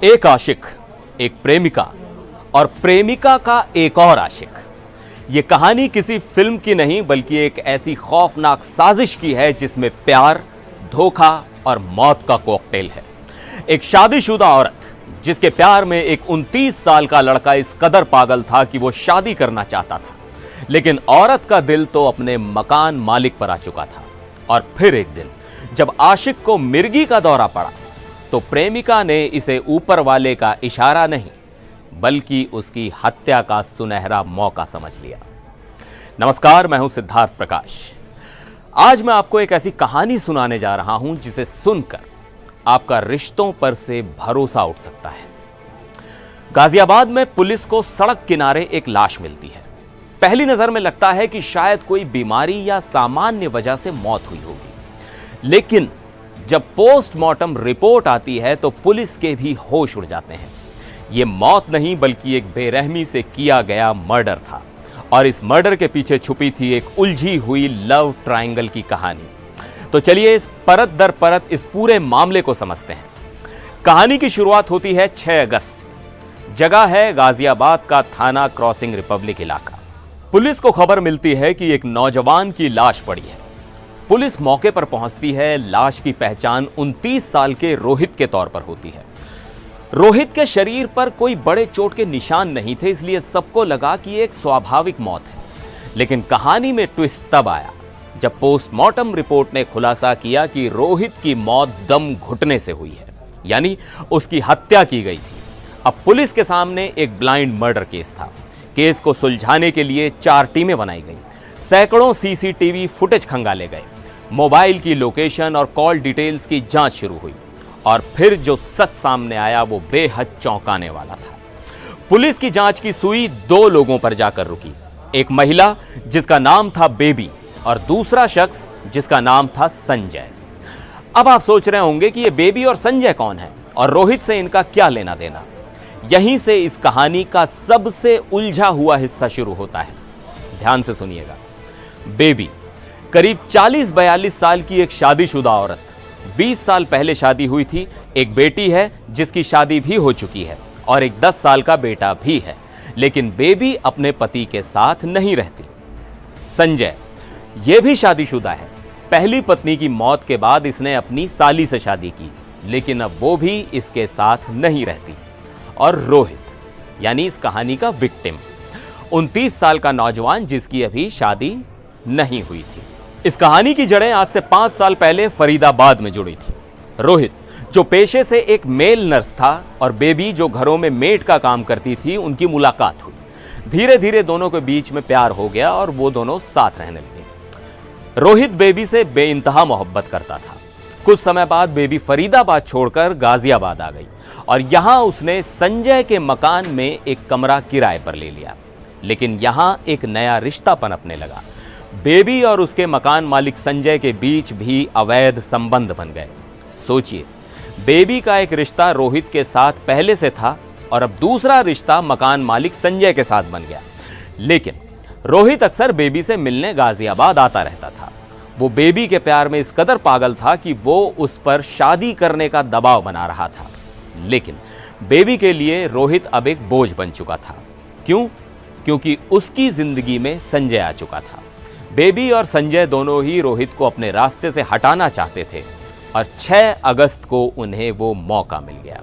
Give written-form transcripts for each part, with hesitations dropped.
एक आशिक, एक प्रेमिका और प्रेमिका का एक और आशिक। यह कहानी किसी फिल्म की नहीं बल्कि एक ऐसी खौफनाक साजिश की है जिसमें प्यार, धोखा और मौत का कॉकटेल है। एक शादीशुदा औरत जिसके प्यार में एक 29 साल का लड़का इस कदर पागल था कि वो शादी करना चाहता था, लेकिन औरत का दिल तो अपने मकान मालिक पर आ चुका था। और फिर एक दिन जब आशिक को मिर्गी का दौरा पड़ा तो प्रेमिका ने इसे ऊपर वाले का इशारा नहीं बल्कि उसकी हत्या का सुनहरा मौका समझ लिया। नमस्कार, मैं हूं सिद्धार्थ प्रकाश। आज मैं आपको एक ऐसी कहानी सुनाने जा रहा हूं जिसे सुनकर आपका रिश्तों पर से भरोसा उठ सकता है। गाजियाबाद में पुलिस को सड़क किनारे एक लाश मिलती है। पहली नजर में लगता है कि शायद कोई बीमारी या सामान्य वजह से मौत हुई होगी, लेकिन जब पोस्टमार्टम रिपोर्ट आती है तो पुलिस के भी होश उड़ जाते हैं। यह मौत नहीं बल्कि एक बेरहमी से किया गया मर्डर था और इस मर्डर के पीछे छुपी थी एक उलझी हुई लव ट्रायंगल की कहानी। तो चलिए इस परत दर परत इस पूरे मामले को समझते हैं। कहानी की शुरुआत होती है 6 अगस्त से। जगह है गाजियाबाद का थाना क्रॉसिंग रिपब्लिक इलाका। पुलिस को खबर मिलती है कि एक नौजवान की लाश पड़ी है। पुलिस मौके पर पहुंचती है। लाश की पहचान 29 साल के रोहित के तौर पर होती है। रोहित के शरीर पर कोई बड़े चोट के निशान नहीं थे, इसलिए सबको लगा कि एक स्वाभाविक मौत है। लेकिन कहानी में ट्विस्ट तब आया जब पोस्टमार्टम रिपोर्ट ने खुलासा किया कि रोहित की मौत दम घुटने से हुई है, यानी उसकी हत्या की गई थी। अब पुलिस के सामने एक ब्लाइंड मर्डर केस था। केस को सुलझाने के लिए 4 टीमें बनाई गई। सैकड़ों सीसीटीवी फुटेज खंगाले गए। मोबाइल की लोकेशन और कॉल डिटेल्स की जांच शुरू हुई और फिर जो सच सामने आया वो बेहद चौंकाने वाला था। पुलिस की जांच की सुई 2 लोगों पर जाकर रुकी। एक महिला जिसका नाम था बेबी और दूसरा शख्स जिसका नाम था संजय। अब आप सोच रहे होंगे कि ये बेबी और संजय कौन है और रोहित से इनका क्या लेना देना। यहीं से इस कहानी का सबसे उलझा हुआ हिस्सा शुरू होता है। ध्यान से सुनिएगा। बेबी करीब 40-42 साल की एक शादीशुदा औरत। 20 साल पहले शादी हुई थी। एक बेटी है जिसकी शादी भी हो चुकी है और एक 10 साल का बेटा भी है, लेकिन बेबी अपने पति के साथ नहीं रहती। संजय यह भी शादीशुदा है। पहली पत्नी की मौत के बाद इसने अपनी साली से शादी की, लेकिन अब वो भी इसके साथ नहीं रहती। और रोहित यानी इस कहानी का विक्टिम, 29 साल का नौजवान जिसकी अभी शादी नहीं हुई थी। इस कहानी की जड़ें आज से 5 साल पहले फरीदाबाद में जुड़ी थी। रोहित जो पेशे से एक मेल नर्स था और बेबी जो घरों में मेड का काम करती थी, उनकी मुलाकात हुई। धीरे धीरे दोनों के बीच में प्यार हो गया और वो दोनों साथ रहने लगे। रोहित बेबी से बेइंतहा मोहब्बत करता था। कुछ समय बाद बेबी फरीदाबाद छोड़कर गाजियाबाद आ गई और यहां उसने संजय के मकान में एक कमरा किराए पर ले लिया। लेकिन यहां एक नया रिश्ता पनपने लगा। बेबी और उसके मकान मालिक संजय के बीच भी अवैध संबंध बन गए। सोचिए, बेबी का एक रिश्ता रोहित के साथ पहले से था और अब दूसरा रिश्ता मकान मालिक संजय के साथ बन गया। लेकिन रोहित अक्सर बेबी से मिलने गाजियाबाद आता रहता था। वो बेबी के प्यार में इस कदर पागल था कि वो उस पर शादी करने का दबाव बना रहा था। लेकिन बेबी के लिए रोहित अब एक बोझ बन चुका था। क्यों? क्योंकि उसकी जिंदगी में संजय आ चुका था। बेबी और संजय दोनों ही रोहित को अपने रास्ते से हटाना चाहते थे और 6 अगस्त को उन्हें वो मौका मिल गया।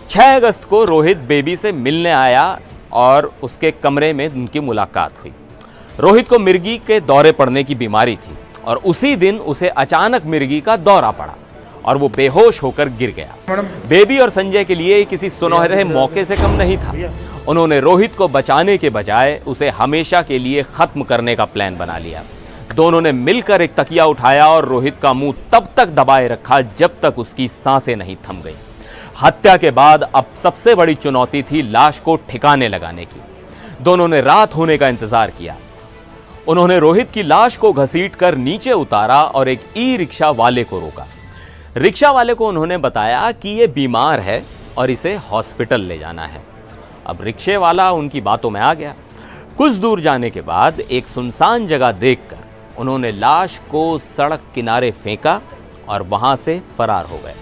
6 अगस्त को रोहित बेबी से मिलने आया और उसके कमरे में उनकी मुलाकात हुई। रोहित को मिर्गी के दौरे पड़ने की बीमारी थी और उसी दिन उसे अचानक मिर्गी का दौरा पड़ा और वो बेहोश होकर गिर गया। बेबी और संजय के लिए किसी सुनहरे मौके से कम नहीं था। उन्होंने रोहित को बचाने के बजाय उसे हमेशा के लिए खत्म करने का प्लान बना लिया। दोनों ने मिलकर एक तकिया उठाया और रोहित का मुंह तब तक दबाए रखा जब तक उसकी सांसें नहीं थम गई। हत्या के बाद अब सबसे बड़ी चुनौती थी लाश को ठिकाने लगाने की। दोनों ने रात होने का इंतजार किया। उन्होंने रोहित की लाश को घसीटकर नीचे उतारा और एक ई-रिक्शा वाले को रोका। रिक्शा वाले को उन्होंने बताया कि यह बीमार है और इसे हॉस्पिटल ले जाना है। अब रिक्शे वाला उनकी बातों में आ गया। कुछ दूर जाने के बाद एक सुनसान जगह देखकर उन्होंने लाश को सड़क किनारे फेंका और वहां से फरार हो गए।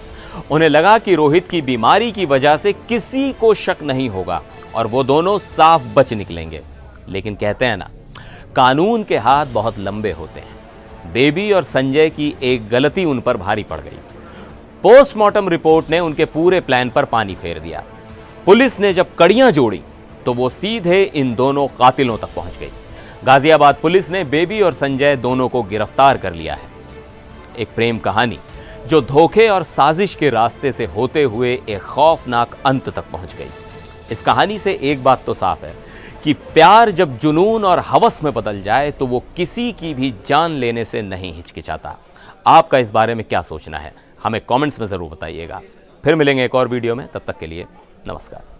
उन्हें लगा कि रोहित की बीमारी की वजह से किसी को शक नहीं होगा और वो दोनों साफ बच निकलेंगे। लेकिन कहते हैं ना, कानून के हाथ बहुत लंबे होते हैं। बेबी और संजय की एक गलती उन पर भारी पड़ गई। पोस्टमार्टम रिपोर्ट ने उनके पूरे प्लान पर पानी फेर दिया। पुलिस ने जब कड़ियां जोड़ी तो वो सीधे इन दोनों कातिलों तक पहुंच गई। गाजियाबाद पुलिस ने बेबी और संजय दोनों को गिरफ्तार कर लिया है। एक प्रेम कहानी जो धोखे और साजिश के रास्ते से होते हुए एक खौफनाक अंत तक पहुंच गई। इस कहानी से एक बात तो साफ है कि प्यार जब जुनून और हवस में बदल जाए तो वो किसी की भी जान लेने से नहीं हिचकिचाता। आपका इस बारे में क्या सोचना है, हमें कमेंट्स में जरूर बताइएगा। फिर मिलेंगे एक और वीडियो में, तब तक के लिए नमस्कार।